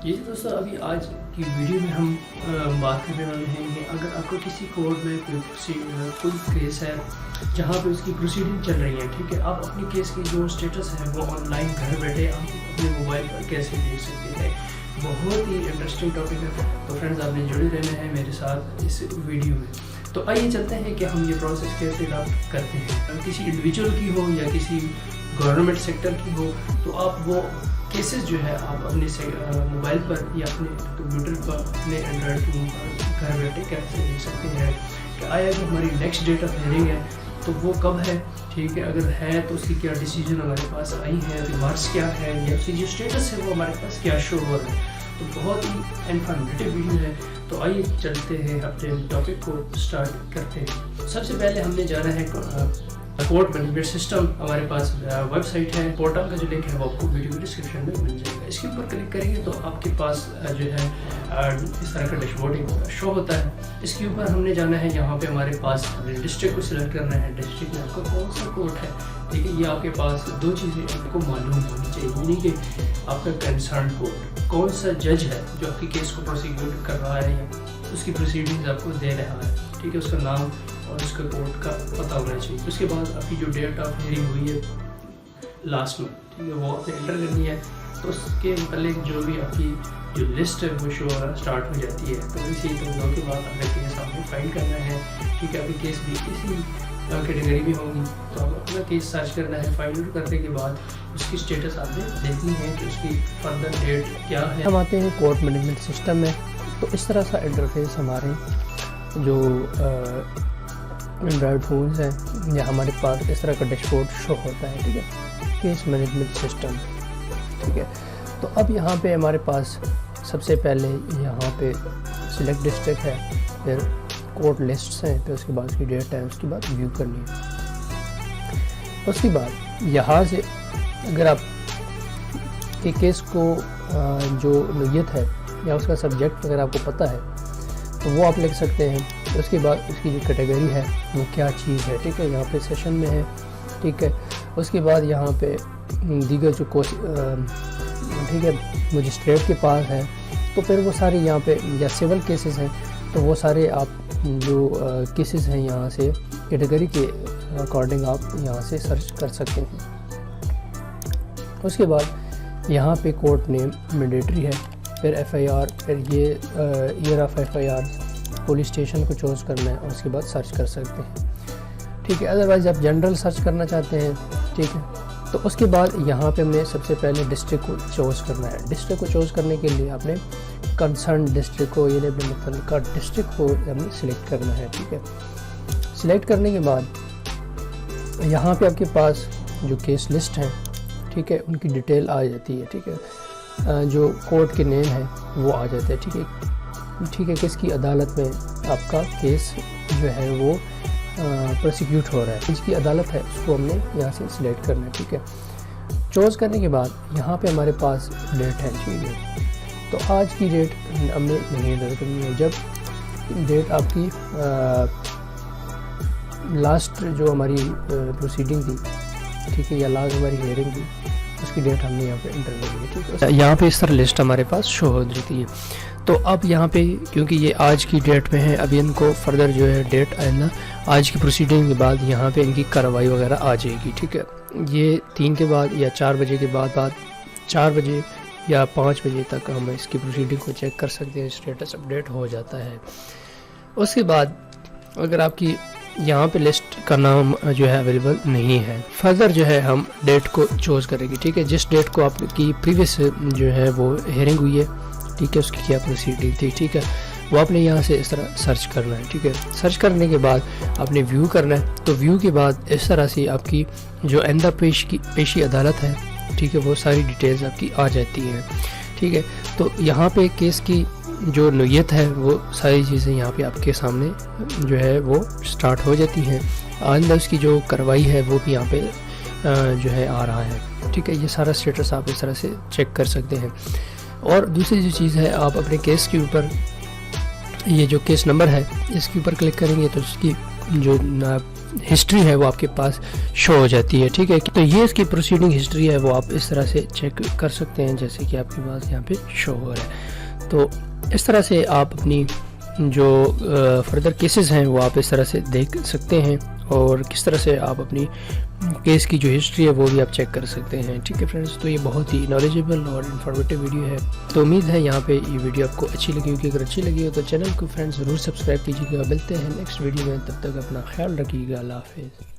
जी दोस्तों, अभी आज की वीडियो में हम बात करने वाले हैं कि अगर आपको किसी कोर्ट में कोई केस है जहाँ पे उसकी प्रोसीडिंग चल रही है, ठीक है, आप अपने केस की जो स्टेटस है वो ऑनलाइन घर बैठे आप अपने मोबाइल पर कैसे देख सकते हैं। बहुत ही इंटरेस्टिंग टॉपिक है, तो फ्रेंड्स आपने जुड़े रहना है मेरे साथ इस वीडियो में। तो आइए चलते हैं कि हम ये प्रोसेस कैसे करते हैं। किसी इंडिविजुअल की हो या किसी गवर्नमेंट सेक्टर की हो, तो आप वो केसेस जो है आप अपने मोबाइल पर या अपने कंप्यूटर पर, अपने एंड्रॉयड फ़ोन पर घर बैठे कैसे देख सकते हैं कि आया जो हमारी नेक्स्ट डेट ऑफ हियरिंग है तो वो कब है, ठीक है, अगर है तो उसकी क्या डिसीजन हमारे पास आई है, रिमार्क्स क्या है या उसकी जो स्टेटस है वो हमारे पास क्या शो हो रहा है। तो बहुत ही इन्फॉर्मेटिव वीडियो है, तो आइए चलते हैं अपने टॉपिक को स्टार्ट करते हैं। सबसे पहले हमने जाना है कोर्ट मैनेजमेंट सिस्टम। हमारे पास वेबसाइट है, पोर्टल का जो लिंक है वो आपको वीडियो डिस्क्रिप्शन में मिल जाएगा। इसके ऊपर क्लिक करेंगे तो आपके पास जो है इस तरह का डैशबोर्ड शो होता है। इसके ऊपर हमने जाना है, यहाँ पे हमारे पास डिस्ट्रिक्ट को सिलेक्ट करना है। डिस्ट्रिक्ट में आपका कौन सा कोर्ट है, ठीक है, ये आपके पास दो चीज़ें आपको मालूम होनी चाहिए, यानी कि आपका कंसर्न कोर्ट कौन सा जज है जो आपकी केस को प्रोसिक्यूट कर रहा है या उसकी प्रोसीडिंग्स आपको दे रहा है, ठीक है, उसका नाम और उसका कोर्ट का पता होना चाहिए। उसके बाद आपकी जो डेट ऑफ हियरिंग हुई है लास्ट में, ठीक है, वो आपने एंटर करनी है। तो उसके मतलब जो भी आपकी जो लिस्ट है वो शो होना स्टार्ट हो जाती है। तो इसी तरह के बाद अपने केस आपने फाइल करना है, ठीक है, आपकी केस भी इसी कैटेगरी में होगी तो आप अपना केस सर्च करना है। फाइंड आउट करने के बाद उसकी स्टेटस आपने देखनी है कि उसकी फर्दर डेट क्या है। हम आते हैं कोर्ट मैनेजमेंट सिस्टम में। तो इस तरह सा इंटरफेस हमारे जो एंड्रॉयड फ़ोन्स हैं या हमारे पास इस तरह का डैशबोर्ड शो होता है, ठीक है, केस मैनेजमेंट सिस्टम, ठीक है। तो अब यहाँ पे हमारे पास सबसे पहले यहाँ पे सिलेक्ट डिस्ट्रिक्ट है, फिर कोर्ट लिस्ट्स हैं, फिर उसके बाद उसकी डेट है, उसके बाद व्यू करनी है। उसके बाद यहाँ से अगर आप के केस को जो नोयत है या उसका सब्जेक्ट अगर आपको पता है तो वो आप लिख सकते हैं। उसके बाद उसकी जो कैटेगरी है वो क्या चीज़ है, ठीक है, यहाँ पे सेशन में है, ठीक है। उसके बाद यहाँ पे दीगर जो ठीक है मजिस्ट्रेट के पास है, तो फिर वो सारे यहाँ पे या सिविल केसेस हैं तो वो सारे आप जो केसेस हैं यहाँ से कैटेगरी के अकॉर्डिंग आप यहाँ से सर्च कर सकते हैं। उसके बाद यहाँ पे कोर्ट नेम मैंडेटरी है, फिर एफआईआर, फिर ये year of FIR, police station को चूज़ करना है और उसके बाद सर्च कर सकते हैं, ठीक है। अदरवाइज़ आप जनरल सर्च करना चाहते हैं, ठीक है, तो उसके बाद यहाँ पे हमें सबसे पहले डिस्ट्रिक्ट को चूज़ करना है। डिस्ट्रिक्ट को चूज़ करने के लिए आपने कंसर्न डिस्ट्रिक्ट को यानी अपने मुतल्लिका डिस्ट्रिक्ट को हमने सिलेक्ट करना है, ठीक है। सिलेक्ट करने के बाद यहाँ पे आपके पास जो केस लिस्ट है, ठीक है, उनकी डिटेल आ जाती है, ठीक है, जो कोर्ट के नेम है वो आ जाते हैं, ठीक है, ठीक है, किसकी अदालत में आपका केस जो है वो प्रोसिक्यूट हो रहा है, जिसकी अदालत है उसको हमने यहाँ से सिलेक्ट करना है, ठीक है। चूज़ करने के बाद यहाँ पे हमारे पास डेट है, ठीक है, तो आज की डेट हमने नहीं एंटर करनी है। जब डेट आपकी लास्ट जो हमारी प्रोसीडिंग थी, ठीक है, या लास्ट हमारी हियरिंग थी, उसकी डेट हमने यहाँ पे एंटर करनी है, ठीक है। यहाँ पे इस तरह लिस्ट हमारे पास शो हो जाती है। तो अब यहाँ पे क्योंकि ये आज की डेट में है, अभी इनको फर्दर जो है डेट आइंदा आज की प्रोसीडिंग के बाद यहाँ पे इनकी कार्रवाई वगैरह आ जाएगी, ठीक है। ये 3 के बाद या 4 बजे के बाद 4 बजे या 5 बजे तक हम इसकी प्रोसीडिंग को चेक कर सकते हैं, स्टेटस अपडेट हो जाता है। उसके बाद अगर आपकी यहाँ पे लिस्ट का नाम जो है अवेलेबल नहीं है, फर्दर जो है हम डेट को चूज़ करेंगे, ठीक है, जिस डेट को आपकी प्रीवियस जो है वो हियरिंग हुई है, ठीक है, उसकी क्या प्रोसीडिंग थी, ठीक है, वो आपने यहाँ से इस तरह सर्च करना है, ठीक है। सर्च करने के बाद आपने व्यू करना है। तो व्यू के बाद इस तरह से आपकी जो आइंदा पेशी अदालत है, ठीक है, वो सारी डिटेल्स आपकी आ जाती हैं, ठीक है। तो यहाँ पे केस की जो नोयत है वो सारी चीज़ें यहाँ पे आपके सामने जो है वो स्टार्ट हो जाती हैं। आइंदा उसकी जो कार्रवाई है वो भी यहाँ पे जो है आ रहा है, ठीक है। ये सारा स्टेटस आप इस तरह से चेक कर सकते हैं। और दूसरी जो चीज़ है, आप अपने केस के ऊपर ये जो केस नंबर है इसके ऊपर क्लिक करेंगे तो उसकी जो हिस्ट्री है वो आपके पास शो हो जाती है, ठीक है। तो ये इसकी प्रोसीडिंग हिस्ट्री है वो आप इस तरह से चेक कर सकते हैं जैसे कि आपके पास यहाँ पे शो हो रहा है। तो इस तरह से आप अपनी जो फर्दर केसेस हैं वो आप इस तरह से देख सकते हैं और किस तरह से आप अपनी केस की जो हिस्ट्री है वो भी आप चेक कर सकते हैं, ठीक है फ्रेंड्स। तो ये बहुत ही नॉलेजेबल और इन्फॉर्मेटिव वीडियो है। तो उम्मीद है यहाँ पे ये वीडियो आपको अच्छी लगी होगी। अगर अच्छी लगी हो तो चैनल को फ्रेंड्स ज़रूर सब्सक्राइब कीजिएगा। मिलते हैं नेक्स्ट वीडियो में, तब तक अपना ख्याल रखिएगा। अल्लाह हाफिज़।